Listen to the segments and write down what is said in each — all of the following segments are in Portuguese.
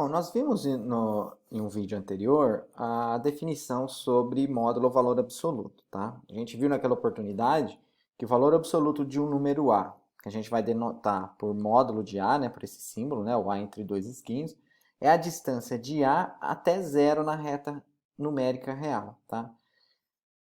Bom, nós vimos em um vídeo anterior a definição sobre módulo ou valor absoluto, tá? A gente viu naquela oportunidade que o valor absoluto de um número A, que a gente vai denotar por módulo de A, né, por esse símbolo, né, o A entre dois esquinhos, é a distância de A até zero na reta numérica real, tá?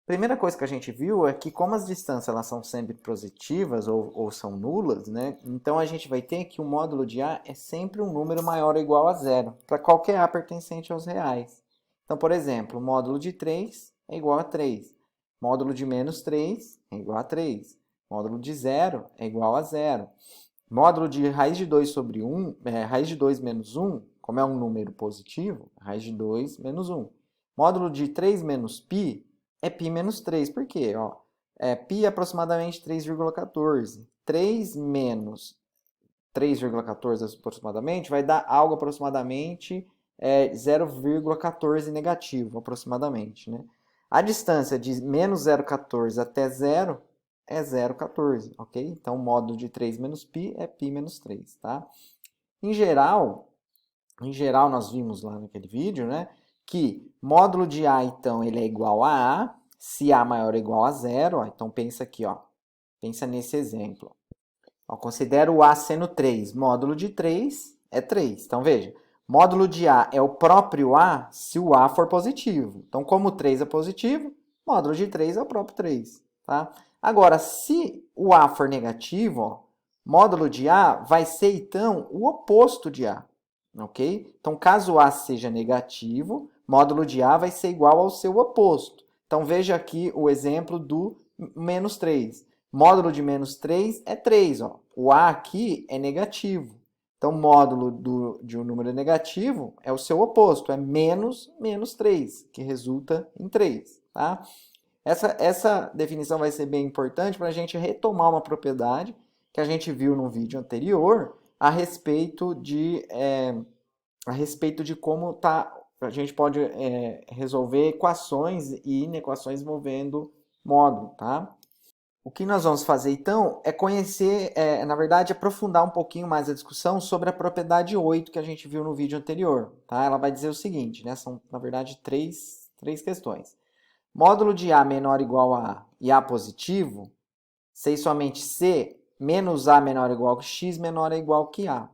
Primeira coisa que a gente viu é que como as distâncias elas são sempre positivas ou são nulas, né? Então a gente vai ter que o módulo de A é sempre um número maior ou igual a zero, para qualquer A pertencente aos reais. Então, por exemplo, o módulo de 3 é igual a 3. Módulo de menos 3 é igual a 3. Módulo de zero é igual a zero. Módulo de raiz de 2 sobre 1, raiz de 2 menos 1, como é um número positivo, raiz de 2 menos 1. Módulo de 3 menos π é π menos 3. Por quê? Ó, π é aproximadamente 3,14. 3 menos 3,14 aproximadamente vai dar algo aproximadamente 0,14 negativo, aproximadamente. Né? A distância de menos 0,14 até 0 é 0,14, ok? Então, o módulo de 3 menos π é π menos 3, tá? Em geral, nós vimos lá naquele vídeo, né, que módulo de A, então, ele é igual a A, se A maior ou igual a zero, ó, então pensa aqui, ó, pensa nesse exemplo. Ó, considera o A sendo 3, módulo de 3 é 3. Então, veja, módulo de A é o próprio A se o A for positivo. Então, como 3 é positivo, módulo de 3 é o próprio 3, tá? Agora, se o A for negativo, ó, módulo de A vai ser, então, o oposto de A, ok? Então, caso A seja negativo, módulo de A vai ser igual ao seu oposto. Então, veja aqui o exemplo do menos 3. Módulo de menos 3 é 3. Ó. O A aqui é negativo. Então, módulo de um número negativo é o seu oposto, é menos 3, que resulta em 3. Tá? Essa definição vai ser bem importante para a gente retomar uma propriedade que a gente viu no vídeo anterior a respeito de como a gente pode resolver equações e inequações envolvendo módulo. Tá? O que nós vamos fazer então é conhecer, na verdade, aprofundar um pouquinho mais a discussão sobre a propriedade 8 que a gente viu no vídeo anterior. Tá? Ela vai dizer o seguinte, né? São, na verdade, três questões. Módulo de A menor ou igual a A e A positivo, se e somente C menos A menor ou igual que X menor ou igual que A.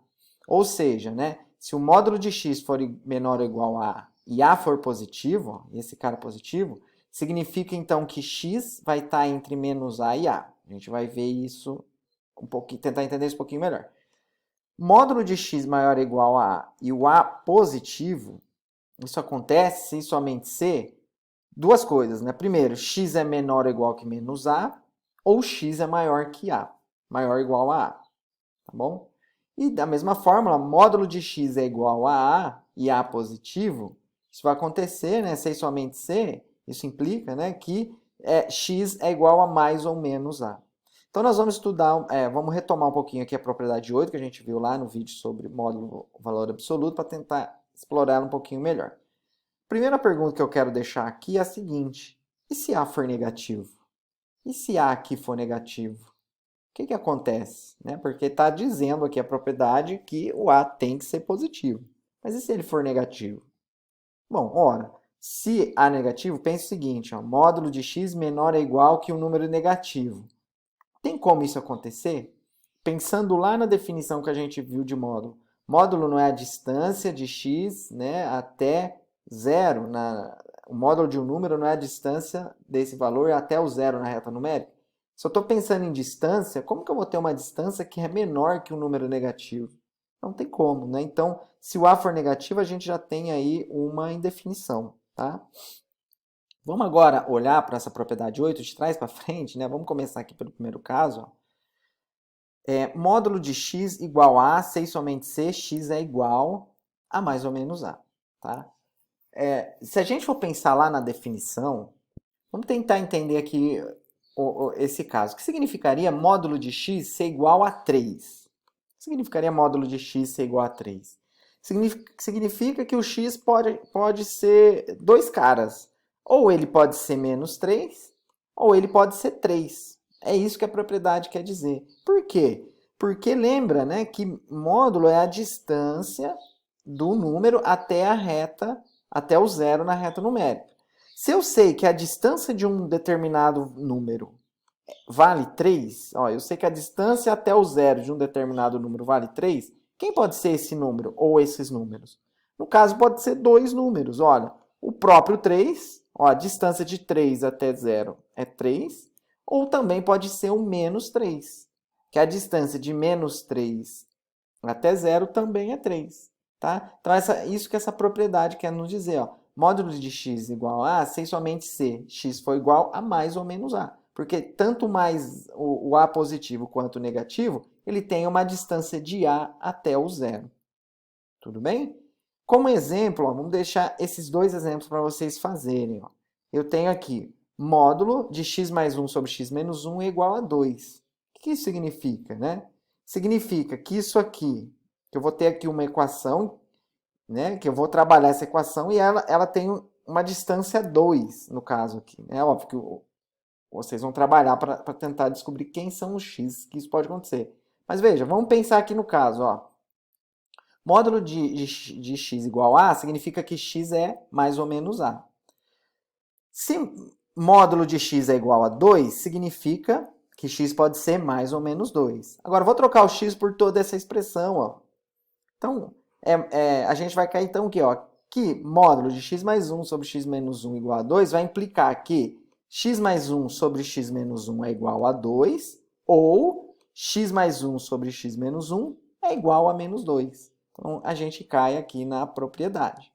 Ou seja, né, se o módulo de X for menor ou igual a A e A for positivo, ó, esse cara positivo, significa então que X vai estar entre menos A e A. A gente vai ver isso um pouquinho, tentar entender isso um pouquinho melhor. Módulo de X maior ou igual a A e o A positivo, isso acontece se somente C, duas coisas, né? Primeiro, X é menor ou igual que menos A, ou X é maior que A, maior ou igual a A, tá bom? E da mesma fórmula, módulo de x é igual a A e A positivo, isso vai acontecer, né? Se e somente C, isso implica, né, que x é igual a mais ou menos A. Então nós vamos estudar, vamos retomar um pouquinho aqui a propriedade 8 que a gente viu lá no vídeo sobre módulo valor absoluto para tentar explorar ela um pouquinho melhor. Primeira pergunta que eu quero deixar aqui é a seguinte: e se A for negativo? E se A aqui for negativo? O que acontece? Né? Porque está dizendo aqui a propriedade que o A tem que ser positivo. Mas e se ele for negativo? Bom, ora, se A negativo, pense o seguinte, ó, módulo de x menor ou igual que um número negativo. Tem como isso acontecer? Pensando lá na definição que a gente viu de módulo. Módulo não é a distância de x, né, até zero. O módulo de um número não é a distância desse valor até o zero na reta numérica. Se eu estou pensando em distância, como que eu vou ter uma distância que é menor que um número negativo? Não tem como, né? Então, se o A for negativo, a gente já tem aí uma indefinição, tá? Vamos agora olhar para essa propriedade 8 de trás para frente, né? Vamos começar aqui pelo primeiro caso. Ó. Módulo de x igual a, se e somente se, x é igual a mais ou menos a. Tá? Se a gente for pensar lá na definição, vamos tentar entender aqui esse caso. O que significaria módulo de x ser igual a 3? O que significaria módulo de x ser igual a 3? Significa que o x pode ser dois caras. Ou ele pode ser menos 3, ou ele pode ser 3. É isso que a propriedade quer dizer. Por quê? Porque lembra, né, que módulo é a distância do número até a reta, até o zero na reta numérica. Se eu sei que a distância de um determinado número vale 3, ó, eu sei que a distância até o zero de um determinado número vale 3, quem pode ser esse número ou esses números? No caso, pode ser dois números. Olha, o próprio 3, ó, a distância de 3 até 0 é 3, ou também pode ser o menos 3, que a distância de menos 3 até 0 também é 3. Tá? Então, isso que essa propriedade quer nos dizer. Ó, módulo de x igual a sei somente se x for igual a mais ou menos a. Porque tanto mais o a positivo quanto o negativo, ele tem uma distância de a até o zero. Tudo bem? Como exemplo, ó, vamos deixar esses dois exemplos para vocês fazerem. Ó. Eu tenho aqui módulo de x mais 1 sobre x menos 1 é igual a 2. O que isso significa? Né? Significa que isso aqui, que eu vou ter aqui uma equação, né, que eu vou trabalhar essa equação e ela tem uma distância 2, no caso aqui. É óbvio que vocês vão trabalhar para tentar descobrir quem são os x, que isso pode acontecer. Mas veja, vamos pensar aqui no caso. Ó. Módulo de x igual a significa que x é mais ou menos a. Se módulo de x é igual a 2, significa que x pode ser mais ou menos 2. Agora, vou trocar o x por toda essa expressão. Ó. Então, a gente vai cair então aqui, ó, que módulo de x mais 1 sobre x menos 1 igual a 2 vai implicar que x mais 1 sobre x menos 1 é igual a 2, ou x mais 1 sobre x menos 1 é igual a menos 2. Então, a gente cai aqui na propriedade,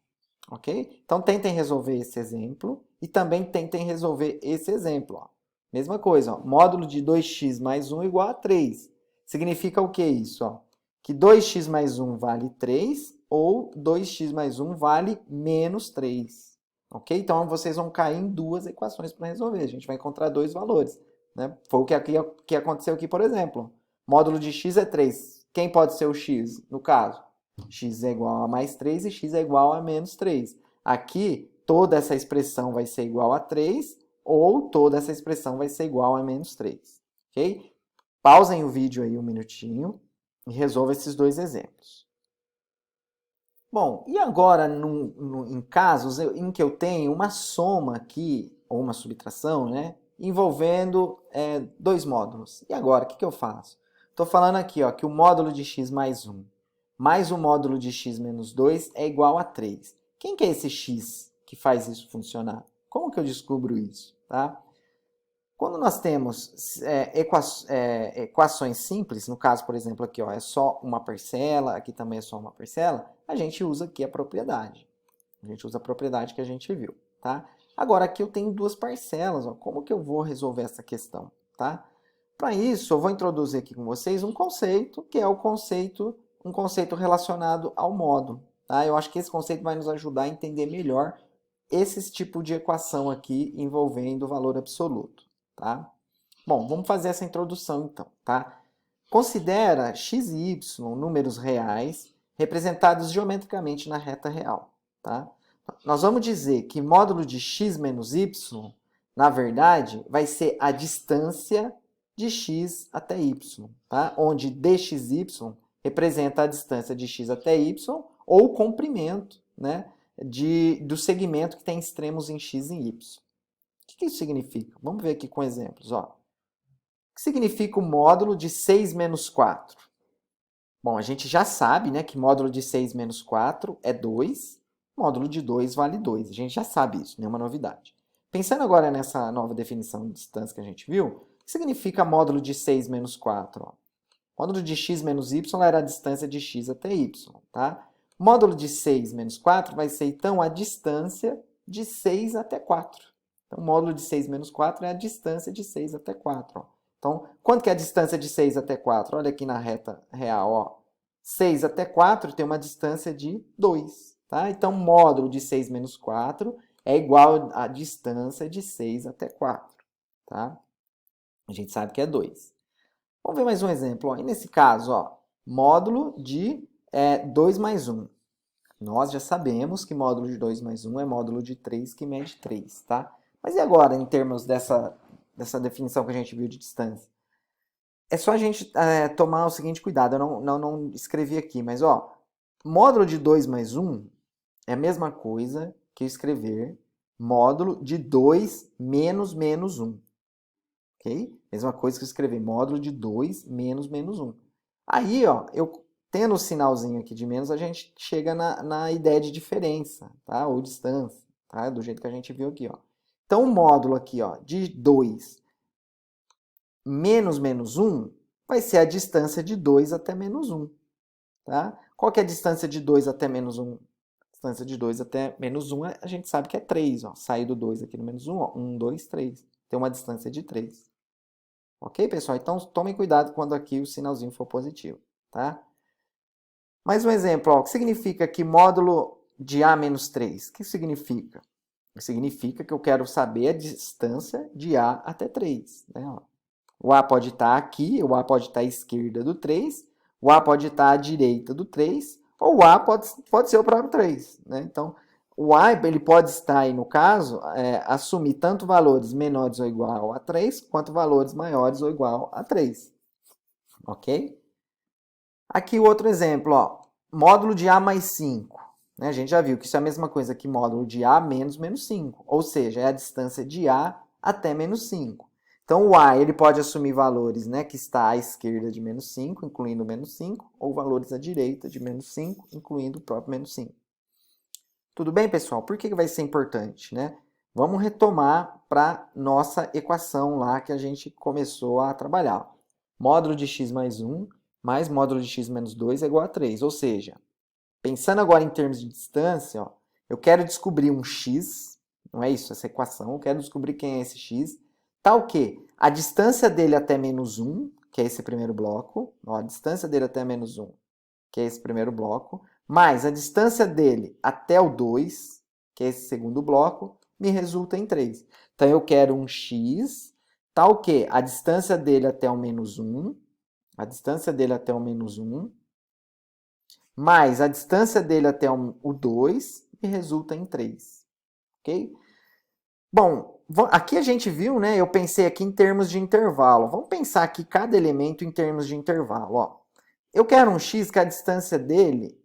ok? Então, tentem resolver esse exemplo e também tentem resolver esse exemplo. Ó. Mesma coisa, ó, módulo de 2x mais 1 igual a 3. Significa o que isso? Ó? Que 2x mais 1 vale 3 ou 2x mais 1 vale menos 3. Ok? Então, vocês vão cair em duas equações para resolver. A gente vai encontrar dois valores. Né? Foi o que aconteceu aqui, por exemplo. Módulo de x é 3. Quem pode ser o x, no caso? X é igual a mais 3 e x é igual a menos 3. Aqui, toda essa expressão vai ser igual a 3 ou toda essa expressão vai ser igual a menos 3. Ok? Pausem o vídeo aí um minutinho e resolva esses dois exemplos. Bom, e agora em casos em que eu tenho uma soma aqui, ou uma subtração, né, envolvendo dois módulos. E agora, o que eu faço? Estou falando aqui ó, que o módulo de x mais 1 mais o módulo de x menos 2 é igual a 3. Quem que é esse x que faz isso funcionar? Como que eu descubro isso? Tá? Quando nós temos equações simples, no caso, por exemplo, aqui ó, é só uma parcela, aqui também é só uma parcela, a gente usa aqui a propriedade. A gente usa a propriedade que a gente viu. Tá? Agora, aqui eu tenho duas parcelas. Ó, como que eu vou resolver essa questão? Tá? Para isso, eu vou introduzir aqui com vocês um conceito, que é um conceito relacionado ao módulo. Tá? Eu acho que esse conceito vai nos ajudar a entender melhor esse tipo de equação aqui envolvendo o valor absoluto. Tá? Bom, vamos fazer essa introdução então. Tá? Considera x e y números reais representados geometricamente na reta real. Tá? Nós vamos dizer que módulo de x menos y, na verdade, vai ser a distância de x até y, tá? Onde dxy representa a distância de x até y ou o comprimento, né, do segmento que tem extremos em x e y. O que isso significa? Vamos ver aqui com exemplos. Ó. O que significa o módulo de 6 menos 4? Bom, a gente já sabe, né, que módulo de 6 menos 4 é 2, módulo de 2 vale 2. A gente já sabe isso, nenhuma novidade. Pensando agora nessa nova definição de distância que a gente viu, o que significa módulo de 6 menos 4? Ó? Módulo de x menos y era a distância de x até y. Tá? Módulo de 6 menos 4 vai ser, então, a distância de 6 até 4. Então, módulo de 6 menos 4 é a distância de 6 até 4. Ó. Então, quanto que é a distância de 6 até 4? Olha aqui na reta real. Ó. 6 até 4 tem uma distância de 2. Tá? Então, módulo de 6 menos 4 é igual à distância de 6 até 4. Tá? A gente sabe que é 2. Vamos ver mais um exemplo. Ó. E nesse caso, ó, módulo de 2 mais 1. Nós já sabemos que módulo de 2 mais 1 é módulo de 3 que mede 3. Tá? Mas e agora, em termos dessa definição que a gente viu de distância? É só a gente tomar o seguinte cuidado. Eu não escrevi aqui, mas ó, Módulo de 2 mais 1 é a mesma coisa que escrever módulo de 2 menos menos 1. Ok? Mesma coisa que escrever módulo de 2 menos menos 1. Aí, ó, eu tendo o sinalzinho aqui de menos, a gente chega na ideia de diferença, tá? Ou distância, tá? Do jeito que a gente viu aqui, ó. Então, o módulo aqui, ó, de 2 menos menos 1 vai ser a distância de 2 até menos 1, tá? Qual que é a distância de 2 até menos 1? A distância de 2 até menos 1, a gente sabe que é 3, ó. Sair do 2 aqui no menos 1, ó. 1, 2, 3. Tem uma distância de 3. Ok, pessoal? Então, tomem cuidado quando aqui o sinalzinho for positivo, tá? Mais um exemplo, ó. O que significa que módulo de A menos 3? O que significa? Significa que eu quero saber a distância de A até 3, né? Ó. O A pode estar aqui, o A pode estar à esquerda do 3, o A pode estar à direita do 3, ou o A pode ser o próprio 3, né? Então, o A ele pode estar aí, no caso, assumir tanto valores menores ou igual a 3, quanto valores maiores ou igual a 3. Ok? Aqui o outro exemplo, ó. Módulo de A mais 5. Né? A gente já viu que isso é a mesma coisa que módulo de A menos menos 5. Ou seja, é a distância de A até menos 5. Então, o A ele pode assumir valores, né, que está à esquerda de menos 5, incluindo menos 5, ou valores à direita de menos 5, incluindo o próprio menos 5. Tudo bem, pessoal? Por que vai ser importante, né? Vamos retomar para nossa equação lá que a gente começou a trabalhar. Módulo de x mais 1 mais módulo de x menos 2 é igual a 3. Ou seja, pensando agora em termos de distância, ó, eu quero descobrir um x, não é isso, essa equação, eu quero descobrir quem é esse x, tal que a distância dele até menos 1, que é esse primeiro bloco, ó, a distância dele até menos 1, que é esse primeiro bloco, mais a distância dele até o 2, que é esse segundo bloco, me resulta em 3. Então, eu quero um x, tal que a distância dele até o menos 1, a distância dele até o menos 1, mais a distância dele até o 2, me resulta em 3. Ok? Bom, aqui a gente viu, né? Eu pensei aqui em termos de intervalo. Vamos pensar aqui cada elemento em termos de intervalo. Ó. Eu quero um x que a distância dele,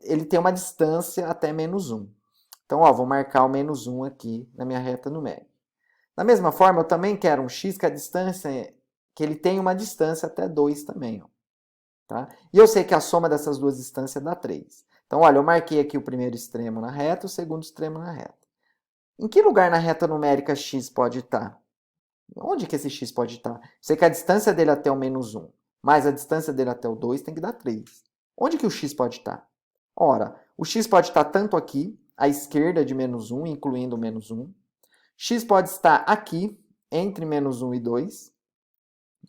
ele tem uma distância até menos 1. Então, ó, vou marcar o menos 1 aqui na minha reta numérica. Da mesma forma, eu também quero um x que a distância, que ele tem uma distância até 2 também. Ó. Tá? E eu sei que a soma dessas duas distâncias dá 3. Então, olha, eu marquei aqui o primeiro extremo na reta, o segundo extremo na reta. Em que lugar na reta numérica x pode estar? Onde que esse x pode estar? Sei que a distância dele até o menos 1, mais a distância dele até o 2 tem que dar 3. Onde que o x pode estar? Ora, o x pode estar tanto aqui, à esquerda de menos 1, incluindo o menos 1. X pode estar aqui, entre menos 1 e 2.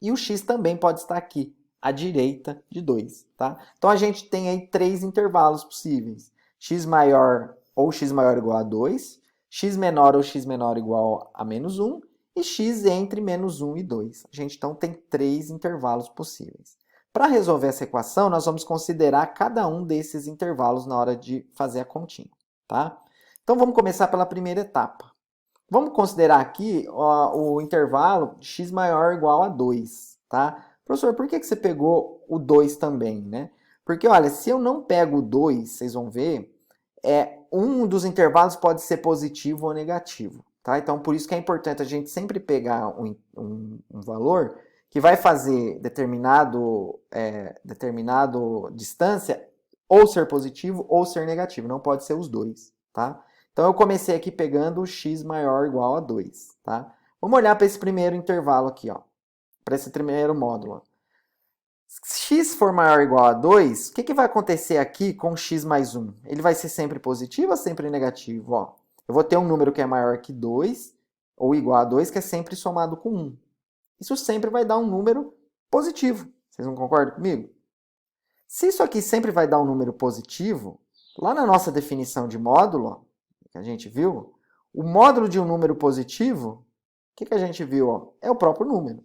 E o x também pode estar aqui, à direita de 2. Tá? Então, a gente tem aí 3 intervalos possíveis. X maior ou x maior ou igual a 2, x menor ou x menor ou igual a menos 1, e x entre menos 1 e 2. A gente, então, tem 3 intervalos possíveis. Para resolver essa equação, nós vamos considerar cada um desses intervalos na hora de fazer a continha. Tá? Então, vamos começar pela primeira etapa. Vamos considerar aqui o intervalo de x maior ou igual a 2, tá? Professor, por que você pegou o 2 também, né? Porque, olha, se eu não pego o 2, vocês vão ver, um dos intervalos pode ser positivo ou negativo, tá? Então, por isso que é importante a gente sempre pegar um valor que vai fazer determinado distância ou ser positivo ou ser negativo, não pode ser os dois, tá? Então, eu comecei aqui pegando o x maior ou igual a 2, tá? Vamos olhar para esse primeiro intervalo aqui, ó. Para esse primeiro módulo. Se x for maior ou igual a 2, o que vai acontecer aqui com x mais 1? Ele vai ser sempre positivo ou sempre negativo? Ó, eu vou ter um número que é maior que 2, ou igual a 2, que é sempre somado com 1. Isso sempre vai dar um número positivo. Vocês não concordam comigo? Se isso aqui sempre vai dar um número positivo, lá na nossa definição de módulo, ó, que a gente viu, o módulo de um número positivo, o que a gente viu? Ó? É o próprio número.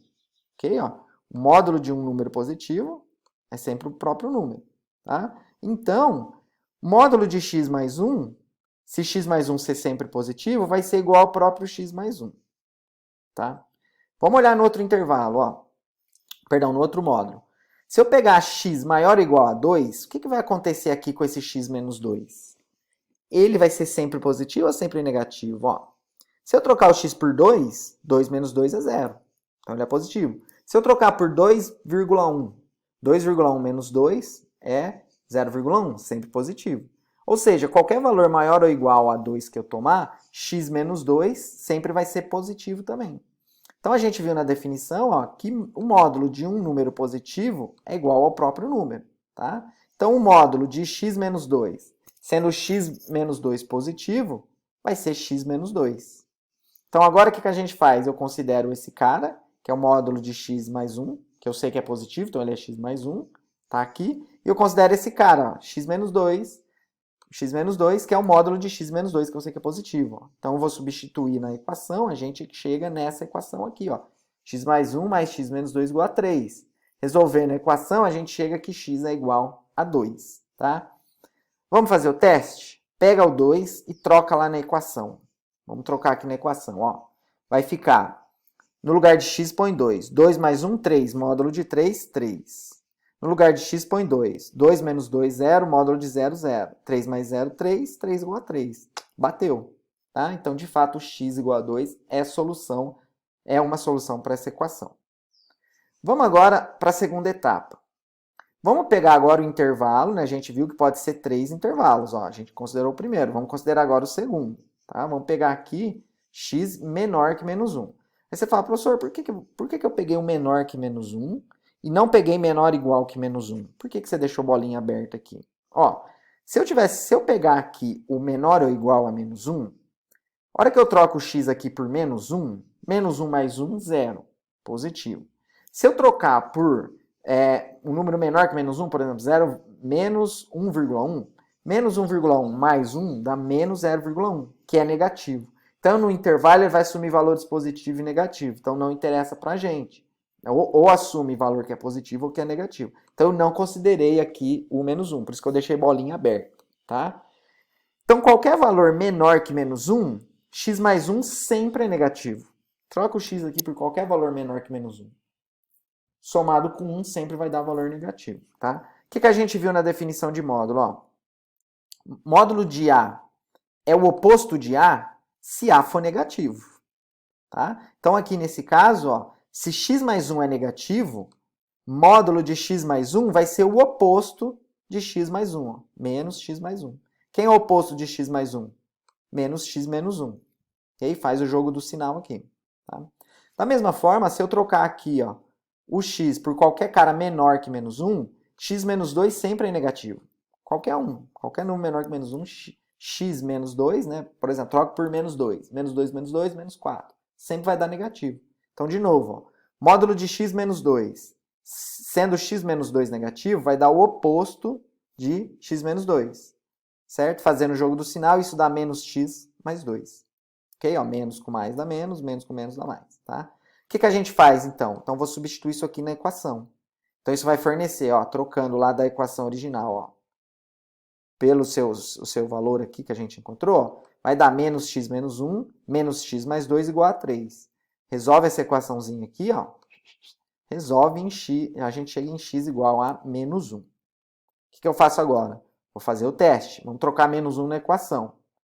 Ok? Ó? O módulo de um número positivo é sempre o próprio número. Tá? Então, módulo de x mais 1, se x mais 1 ser sempre positivo, vai ser igual ao próprio x mais 1. Tá? Vamos olhar no outro intervalo. Ó. Perdão, no outro módulo. Se eu pegar x maior ou igual a 2, o que vai acontecer aqui com esse x menos 2? Ele vai ser sempre positivo ou sempre negativo? Ó, se eu trocar o x por 2, 2 menos 2 é 0. Então ele é positivo. Se eu trocar por 2,1, 2,1 menos 2 é 0,1, sempre positivo. Ou seja, qualquer valor maior ou igual a 2 que eu tomar, x menos 2 sempre vai ser positivo também. Então a gente viu na definição, ó, que o módulo de um número positivo é igual ao próprio número, tá? Então o módulo de x menos 2, sendo x menos 2 positivo, vai ser x menos 2. Então agora o que a gente faz? Eu considero esse cara, que é o módulo de x mais 1, que eu sei que é positivo, então ele é x mais 1, tá aqui. E eu considero esse cara, ó, x menos 2, que é o módulo de x menos 2, que eu sei que é positivo. Ó. Então, eu vou substituir na equação, a gente chega nessa equação aqui, ó. X mais 1 mais x menos 2 igual a 3. Resolvendo a equação, a gente chega que x é igual a 2, tá? Vamos fazer o teste? Pega o 2 e troca lá na equação. Vamos trocar aqui na equação, ó. Vai ficar, no lugar de x, põe 2. 2 mais 1, 3. Módulo de 3, 3. No lugar de x, põe 2. 2 menos 2, 0. Módulo de 0, 0. 3 mais 0, 3. 3 igual a 3. Bateu. Tá? Então, de fato, x igual a 2 é uma solução para essa equação. Vamos agora para a segunda etapa. Vamos pegar agora o intervalo, né? A gente viu que pode ser 3 intervalos. Ó. A gente considerou o primeiro. Vamos considerar agora o segundo. Tá? Vamos pegar aqui x menor que menos 1. Aí você fala, professor, por que eu peguei o menor que menos 1? E não peguei menor igual que menos 1. Por que você deixou bolinha aberta aqui? Ó, se eu pegar aqui o menor ou igual a menos 1, a hora que eu troco o x aqui por menos 1 mais 1, 0. Positivo. Se eu trocar por um número menor que menos 1, por exemplo, 0 menos 1,1, menos 1,1 mais 1 dá menos 0,1, que é negativo. Então, no intervalo, ele vai assumir valores positivo e negativo. Então, não interessa pra gente. Ou assume valor que é positivo ou que é negativo. Então, eu não considerei aqui o menos 1. Por isso que eu deixei bolinha aberta. Tá? Então, qualquer valor menor que menos 1, x mais 1 sempre é negativo. Troca o x aqui por qualquer valor menor que menos 1. Somado com 1 sempre vai dar valor negativo. Tá? O que a gente viu na definição de módulo? Ó, módulo de A é o oposto de A se A for negativo. Tá? Então, aqui nesse caso, ó, se x mais 1 é negativo, módulo de x mais 1 vai ser o oposto de x mais 1. Ó, menos x mais 1. Quem é o oposto de x mais 1? Menos x menos 1. E aí faz o jogo do sinal aqui. Tá? Da mesma forma, se eu trocar aqui ó, o x por qualquer cara menor que menos 1, x menos 2 sempre é negativo. Qualquer número menor que menos 1, x menos 2, né? Por exemplo, troco por menos 2. Menos 2, menos 2, menos 4. Sempre vai dar negativo. Então, de novo, ó, módulo de x menos 2, sendo x menos 2 negativo, vai dar o oposto de x menos 2. Certo? Fazendo o jogo do sinal, isso dá menos x mais 2. Ok? Ó, menos com mais dá menos com menos dá mais. Tá? O que a gente faz, então? Então, vou substituir isso aqui na equação. Então, isso vai fornecer, ó, trocando lá da equação original, ó, pelo o seu valor aqui que a gente encontrou, ó, vai dar menos x menos 1, menos x mais 2 igual a 3. Resolve essa equaçãozinha aqui, ó. Resolve em x, a gente chega em x igual a menos 1. O que eu faço agora? Vou fazer o teste. Vamos trocar menos 1 na equação.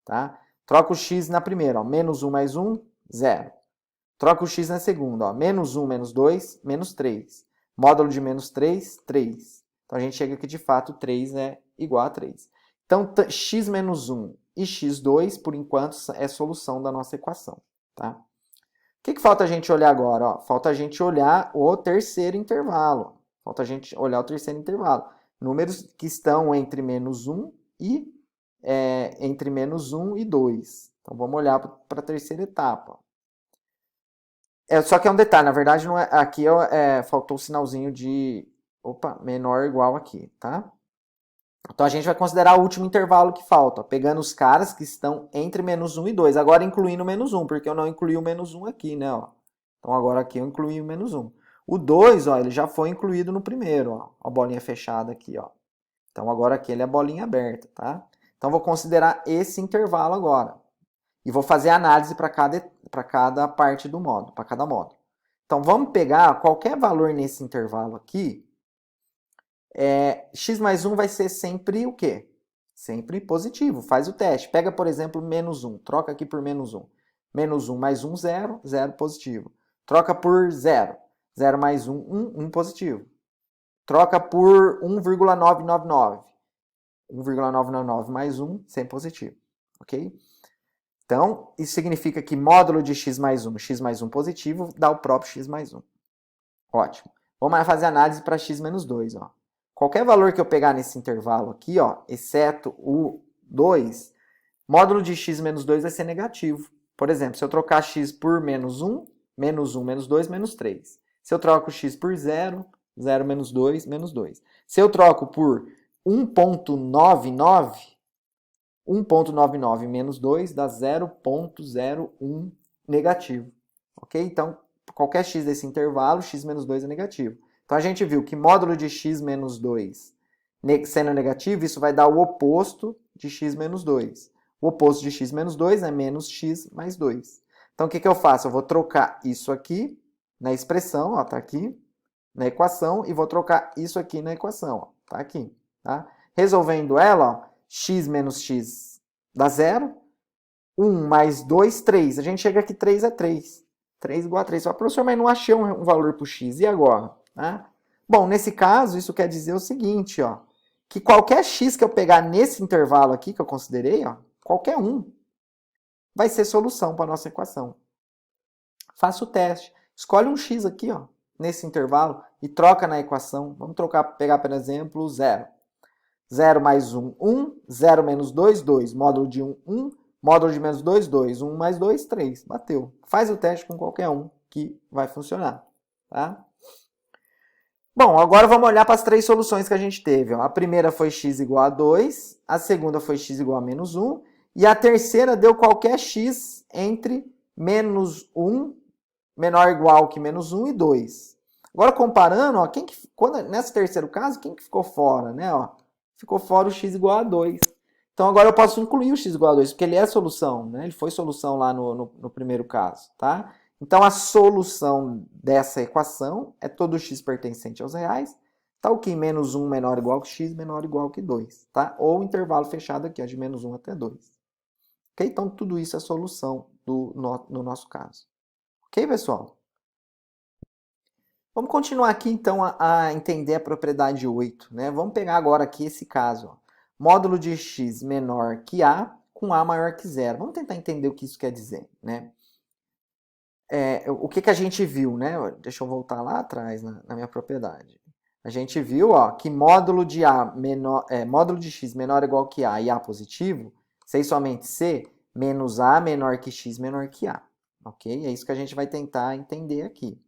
Tá? Troca o x na primeira, ó. Menos 1 mais 1, 0. Troca o x na segunda, ó. Menos 1 menos 2, menos 3. Módulo de menos 3, 3. Então, a gente chega que, de fato, 3 é igual a 3. Então, x menos 1 e x2, por enquanto, é solução da nossa equação. Tá? O que falta a gente olhar agora? Ó, falta a gente olhar o terceiro intervalo. Falta a gente olhar o terceiro intervalo. Números que estão entre menos 1 e entre menos 1 e 2. Então, vamos olhar para a terceira etapa. Só que é um detalhe, na verdade, não é, aqui faltou o sinalzinho de menor ou igual aqui, tá? Então, a gente vai considerar o último intervalo que falta, ó, pegando os caras que estão entre menos 1 e 2. Agora, incluindo o menos 1, porque eu não incluí o menos 1 aqui, né? Ó. Então, agora aqui eu incluí o menos 1. O 2, ó, ele já foi incluído no primeiro, ó. A bolinha fechada aqui, ó. Então, agora aqui ele é a bolinha aberta, tá? Então, vou considerar esse intervalo agora. E vou fazer análise para cada parte do módulo, para cada módulo. Então, vamos pegar qualquer valor nesse intervalo aqui x mais 1 vai ser sempre o quê? Sempre positivo. Faz o teste. Pega, por exemplo, menos 1. Troca aqui por menos 1. Menos 1 mais 1, 0. 0 positivo. Troca por 0. 0 mais 1, 1. 1 positivo. Troca por 1,999. 1,999 mais 1, sempre positivo. Ok? Então, isso significa que módulo de x mais 1 positivo, dá o próprio x mais 1. Ótimo. Vamos fazer análise para x menos 2. Ó. Qualquer valor que eu pegar nesse intervalo aqui, ó, exceto o 2, módulo de x menos 2 vai ser negativo. Por exemplo, se eu trocar x por menos 1, menos 1, menos 2, menos 3. Se eu troco x por 0, 0 menos 2, menos 2. Se eu troco por 1,99, 1,99 menos 2 dá 0,01 negativo. Ok? Então, qualquer x desse intervalo, x menos 2 é negativo. Então, a gente viu que módulo de x menos 2 sendo negativo, isso vai dar o oposto de x menos 2. O oposto de x menos 2 é menos x mais 2. Então, o que eu faço? Eu vou trocar isso aqui na expressão, ó, tá aqui, na equação, e vou trocar isso aqui na equação, ó, tá aqui. Tá? Resolvendo ela, ó, x menos x dá 0. 1 mais 2, 3. A gente chega aqui, 3 é 3. 3 igual a 3. Só, professor, mas não achei um valor para o x. E agora? Né? Bom, nesse caso, isso quer dizer o seguinte, ó, que qualquer x que eu pegar nesse intervalo aqui, que eu considerei, ó, qualquer um, vai ser solução para a nossa equação. Faça o teste. Escolhe um x aqui, ó, nesse intervalo, e troca na equação. Vamos pegar, por exemplo, 0. 0 mais 1, 1. 0 menos 2, 2. Módulo de 1, 1. Módulo de menos 2, 2. 1 mais 2, 3. Bateu. Faz o teste com qualquer um que vai funcionar. Tá? Bom, agora vamos olhar para as três soluções que a gente teve. Ó. A primeira foi x igual a 2. A segunda foi x igual a menos 1. E a terceira deu qualquer x entre menos 1, menor ou igual que menos 1 e 2. Agora, comparando, ó, nesse terceiro caso, quem que ficou fora? Né? Ó, ficou fora o x igual a 2. Então, agora eu posso incluir o x igual a 2, porque ele é solução, né? Ele foi solução lá no primeiro caso, tá? Então, a solução dessa equação é todo x pertencente aos reais, tal que menos 1 menor ou igual que x, menor ou igual que 2, tá? Ou intervalo fechado aqui, ó, de menos 1 até 2. Ok? Então, tudo isso é solução no nosso caso. Ok, pessoal? Vamos continuar aqui, então, a entender a propriedade 8. Né? Vamos pegar agora aqui esse caso. Ó. Módulo de x menor que a com a maior que zero. Vamos tentar entender o que isso quer dizer. Né? O que a gente viu? Né? Deixa eu voltar lá atrás na minha propriedade. A gente viu ó, que módulo de x menor ou igual que a e a positivo, se e somente c, menos a menor que x menor que a. Ok? É isso que a gente vai tentar entender aqui.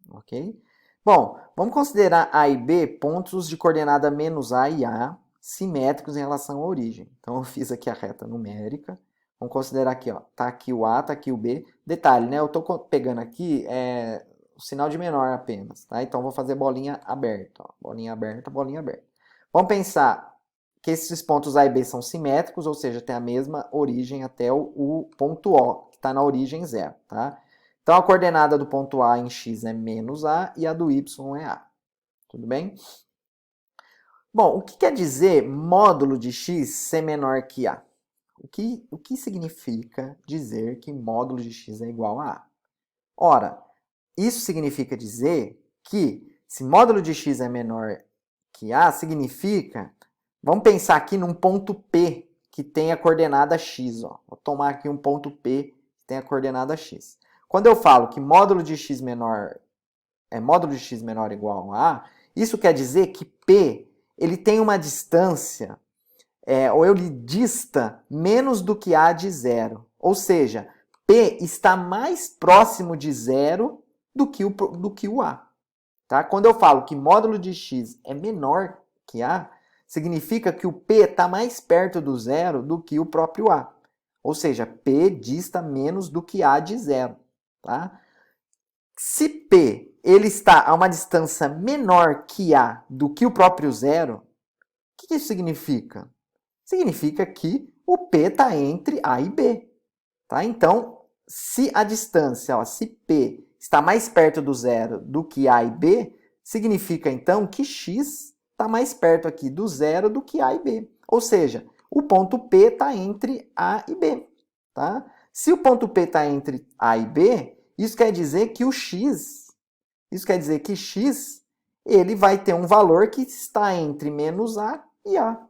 Ok? Bom, vamos considerar A e B pontos de coordenada menos A e A simétricos em relação à origem. Então, eu fiz aqui a reta numérica. Vamos considerar aqui, ó, tá aqui o A, tá aqui o B. Detalhe, né? Eu estou pegando aqui o sinal de menor apenas, tá? Então, vou fazer bolinha aberta, ó. Bolinha aberta, bolinha aberta. Vamos pensar que esses pontos A e B são simétricos, ou seja, tem a mesma origem até o ponto O, que está na origem 0, tá? Então, a coordenada do ponto A em x é menos A e a do y é A. Tudo bem? Bom, o que quer dizer módulo de x ser menor que A? O que significa dizer que módulo de x é igual a A? Ora, isso significa dizer que se módulo de x é menor que A, significa... Vamos pensar aqui num ponto P que tem a coordenada x. Ó. Vou tomar aqui um ponto P que tem a coordenada x. Quando eu falo que módulo de x menor ou igual a A, isso quer dizer que P ele tem uma distância, ou ele dista menos do que A de zero. Ou seja, P está mais próximo de zero do que o A. Tá? Quando eu falo que módulo de x é menor que A, significa que o P está mais perto do zero do que o próprio A. Ou seja, P dista menos do que A de zero. Tá? Se P ele está a uma distância menor que A do que o próprio zero, o que isso significa? Significa que o P está entre A e B. Tá? Então, se a distância, ó, se P está mais perto do zero do que A e B, significa então que x está mais perto aqui do zero do que A e B. Ou seja, o ponto P está entre A e B. Tá? Se o ponto P está entre A e B, isso quer dizer que X ele vai ter um valor que está entre menos A e A.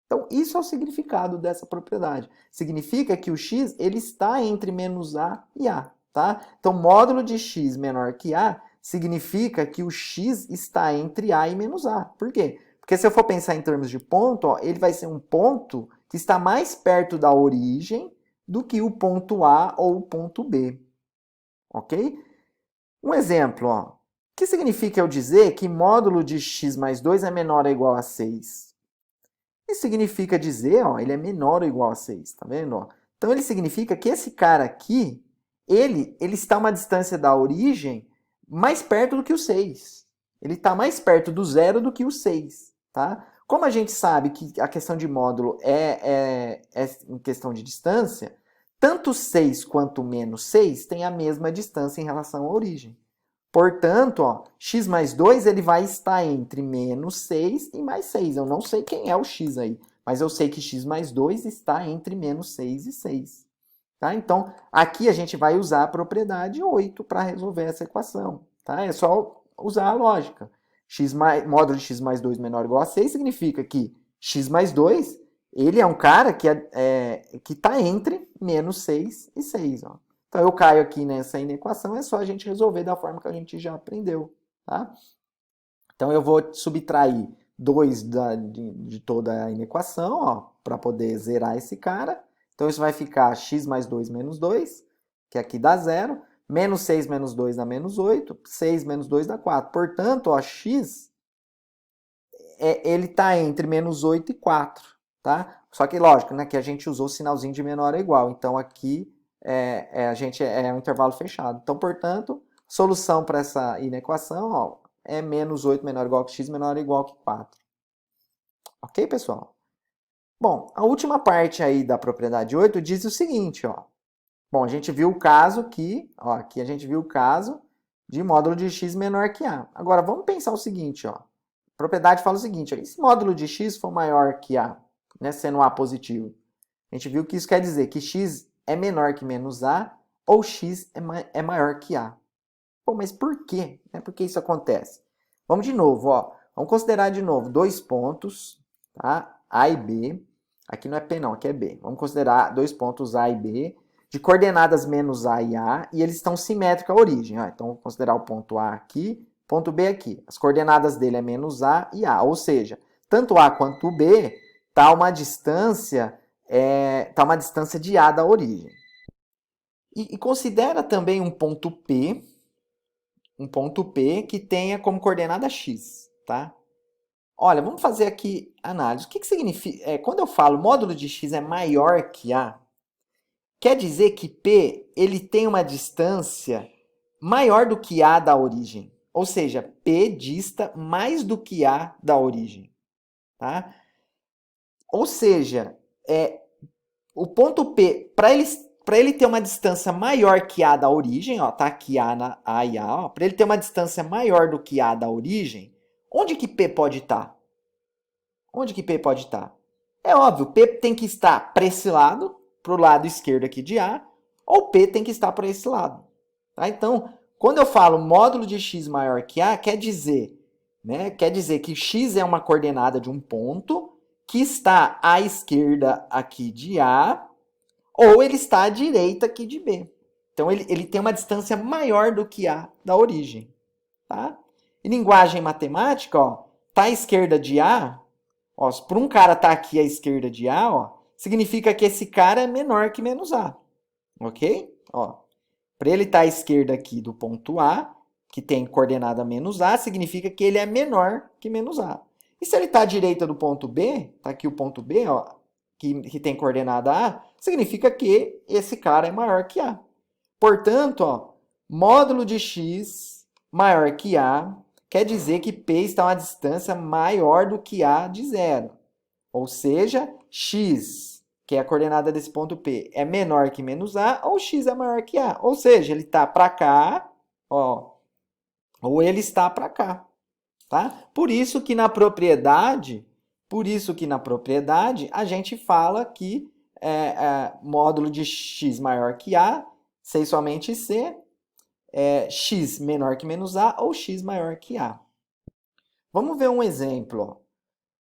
Então, isso é o significado dessa propriedade. Significa que o x ele está entre menos A e A. Tá? Então, módulo de x menor que A significa que o x está entre A e menos A. Por quê? Porque se eu for pensar em termos de ponto, ó, ele vai ser um ponto que está mais perto da origem do que o ponto A ou o ponto B. Ok? Um exemplo, ó. O que significa eu dizer que módulo de x mais 2 é menor ou igual a 6? Isso significa dizer, ó, ele é menor ou igual a 6, tá vendo? Ó? Então, ele significa que esse cara aqui, ele está a uma distância da origem mais perto do que o 6. Ele está mais perto do zero do que o 6, tá? Como a gente sabe que a questão de módulo é em questão de distância, tanto 6 quanto menos 6 têm a mesma distância em relação à origem. Portanto, ó, x mais 2 ele vai estar entre menos 6 e mais 6. Eu não sei quem é o x aí, mas eu sei que x mais 2 está entre menos 6 e 6. Tá? Então, aqui a gente vai usar a propriedade 8 para resolver essa equação. Tá? É só usar a lógica. Módulo de x mais 2 menor ou igual a 6 significa que x mais 2 ele é um cara que está entre menos 6 e 6. Ó. Então, eu caio aqui nessa inequação, é só a gente resolver da forma que a gente já aprendeu. Tá? Então, eu vou subtrair 2 de toda a inequação para poder zerar esse cara. Então, isso vai ficar x mais 2 menos 2, que aqui dá 0. Menos 6 menos 2 dá menos 8. 6 menos 2 dá 4. Portanto, ó, x ele está entre menos 8 e 4. Tá? Só que, lógico, né, que a gente usou o sinalzinho de menor ou igual. Então, aqui a gente é um intervalo fechado. Então, portanto, solução para essa inequação ó, é menos 8 menor ou igual que x menor ou igual que 4. Ok, pessoal? Bom, a última parte aí da propriedade 8 diz o seguinte, ó. Bom, a gente viu o caso aqui a gente viu o caso de módulo de x menor que A. Agora, vamos pensar o seguinte, ó. A propriedade fala o seguinte, ó, e se módulo de x for maior que A, né, sendo A positivo? A gente viu que isso quer dizer que x é menor que menos A ou x é maior que A. Pô, mas por quê? Por que isso acontece? Vamos de novo, ó. Vamos considerar de novo dois pontos, tá? A e B. Aqui não é P não, aqui é B. Vamos considerar dois pontos A e B, de coordenadas menos A e A, e eles estão simétricos à origem. Ó. Então, vamos considerar o ponto A aqui, ponto B aqui. As coordenadas dele é menos A e A, ou seja, tanto A quanto B está uma distância de A da origem. E considera também um ponto P que tenha como coordenada x, tá? Olha, vamos fazer aqui análise. O que significa? Quando eu falo módulo de x é maior que A, quer dizer que P ele tem uma distância maior do que A da origem. Ou seja, P dista mais do que A da origem. Tá? Ou seja, o ponto P, para ele ter uma distância maior que A da origem, ó, tá aqui A e A, para ele ter uma distância maior do que A da origem, onde que P pode estar? Onde que P pode estar? É óbvio, P tem que estar para esse lado, para o lado esquerdo aqui de A, ou P tem que estar para esse lado. Tá? Então, quando eu falo módulo de x maior que A, quer dizer que x é uma coordenada de um ponto que está à esquerda aqui de A, ou ele está à direita aqui de B. Então, ele tem uma distância maior do que A da origem. Tá? Em linguagem matemática, ó, tá à esquerda de A, para um cara estar aqui à esquerda de A, ó, significa que esse cara é menor que menos A. Ok? Para ele estar à esquerda aqui do ponto A, que tem coordenada menos A, significa que ele é menor que menos A. E se ele está à direita do ponto B, está aqui o ponto B, ó, que tem coordenada A, significa que esse cara é maior que A. Portanto, ó, módulo de x maior que A quer dizer que P está a uma distância maior do que A de zero. Ou seja, x, que é a coordenada desse ponto P, é menor que menos A, ou x é maior que A. Ou seja, ele está para cá, ó, ou ele está para cá. tá? Por isso que na propriedade a gente fala que módulo de x maior que a, C somente C, x menor que menos a ou x maior que a. Vamos ver um exemplo. Ó.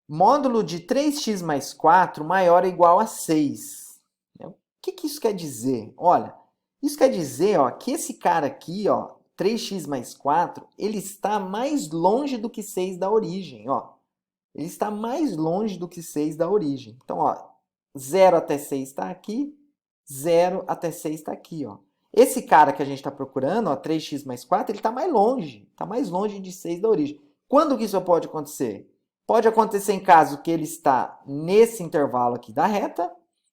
Módulo de 3x mais 4 maior ou igual a 6. O que isso quer dizer? Olha, isso quer dizer que esse cara aqui, 3x mais 4, ele está mais longe do que 6 da origem. Ele está mais longe do que 6 da origem. Então, 0 até 6 está aqui, 0 até 6 está aqui. Esse cara que a gente está procurando, 3x mais 4, ele está mais longe de 6 da origem. Quando que isso pode acontecer? Pode acontecer em caso que ele está nesse intervalo aqui da reta,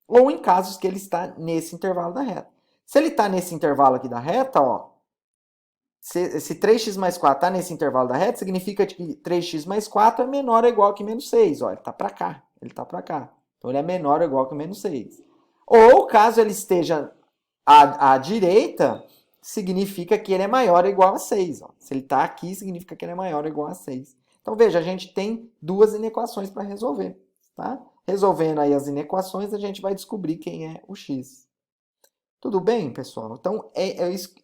ou em casos que ele está nesse intervalo da reta. Se ele está nesse intervalo aqui da reta, se 3x mais 4 está nesse intervalo da reta, significa que 3x mais 4 é menor ou igual que menos 6. Ele está para cá, Então, ele é menor ou igual que menos 6. Ou, caso ele esteja à direita, significa que ele é maior ou igual a 6. Se ele está aqui, significa que ele é maior ou igual a 6. Então, veja, a gente tem duas inequações para resolver. Tá? Resolvendo aí as inequações, a gente vai descobrir quem é o x. Tudo bem, pessoal? Então,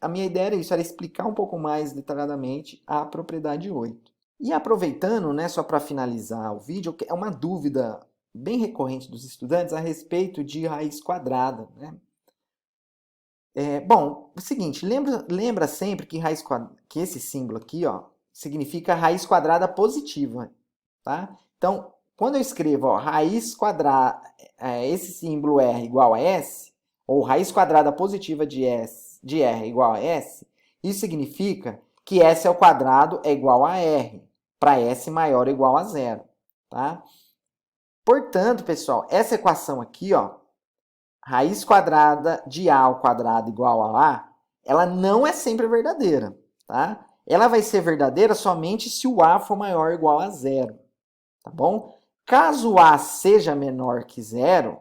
a minha ideia era isso, era explicar um pouco mais detalhadamente a propriedade 8. E aproveitando, né, só para finalizar o vídeo, é uma dúvida bem recorrente dos estudantes a respeito de raiz quadrada. Né? Bom, é o seguinte, lembra sempre que que esse símbolo aqui significa raiz quadrada positiva. Tá? Então, quando eu escrevo raiz quadrada, esse símbolo R igual a S, ou raiz quadrada positiva de R igual a S, isso significa que S ao quadrado é igual a R, para S maior ou igual a zero. Tá? Portanto, pessoal, essa equação aqui, raiz quadrada de A ao quadrado igual a A, ela não é sempre verdadeira. Tá? Ela vai ser verdadeira somente se o A for maior ou igual a zero. Tá bom? Caso A seja menor que zero,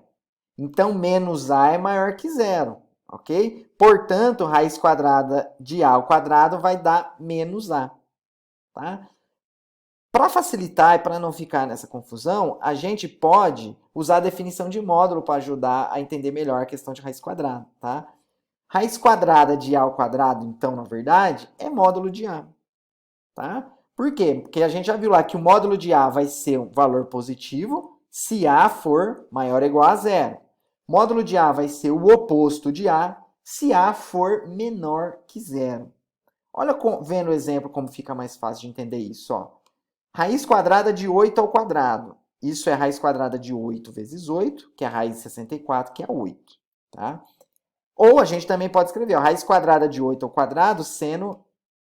então menos A é maior que zero, ok? Portanto, raiz quadrada de A ao quadrado vai dar menos A, tá? Para facilitar e para não ficar nessa confusão, a gente pode usar a definição de módulo para ajudar a entender melhor a questão de raiz quadrada, tá? Raiz quadrada de A ao quadrado, então, na verdade, é módulo de A, tá? Por quê? Porque a gente já viu lá que o módulo de A vai ser um valor positivo se A for maior ou igual a zero. Módulo de A vai ser o oposto de A se A for menor que zero. Olha, vendo o exemplo, como fica mais fácil de entender isso. Raiz quadrada de 8 ao quadrado. Isso é raiz quadrada de 8 vezes 8, que é a raiz de 64, que é 8. Tá? Ou a gente também pode escrever raiz quadrada de 8 ao quadrado sendo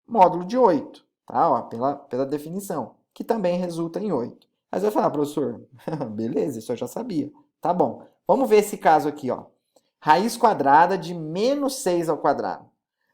módulo de 8. Tá? Pela definição, que também resulta em 8. Aí você vai falar, professor, beleza, isso eu já sabia. Tá bom. Vamos ver esse caso aqui. Raiz quadrada de menos 6 ao quadrado.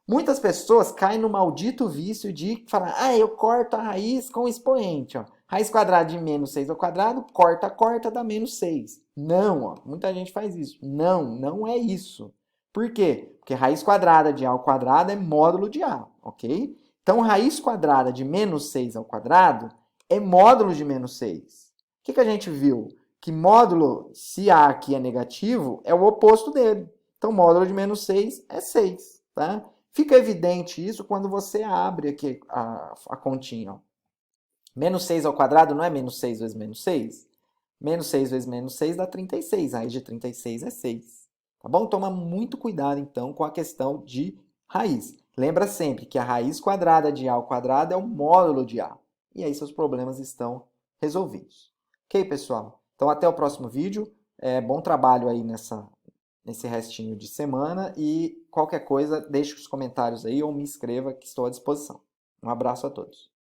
Muitas pessoas caem no maldito vício de falar, eu corto a raiz com expoente. Raiz quadrada de menos 6 ao quadrado, corta, dá menos 6. Não, muita gente faz isso. Não é isso. Por quê? Porque raiz quadrada de A ao quadrado é módulo de A, ok? Então, raiz quadrada de menos 6 ao quadrado é módulo de menos 6. O que a gente viu? Que módulo, se A aqui é negativo, é o oposto dele. Então, módulo de menos 6 é 6. Tá? Fica evidente isso quando você abre aqui a continha. Menos 6 ao quadrado não é menos 6 vezes menos 6? Menos 6 vezes menos 6 dá 36. A raiz de 36 é 6. Tá bom? Toma muito cuidado, então, com a questão de raiz. Lembra sempre que a raiz quadrada de A ao quadrado é o módulo de A. E aí seus problemas estão resolvidos. Ok, pessoal? Então, até o próximo vídeo. Bom trabalho aí nesse restinho de semana. E qualquer coisa, deixe os comentários aí ou me escreva que estou à disposição. Um abraço a todos.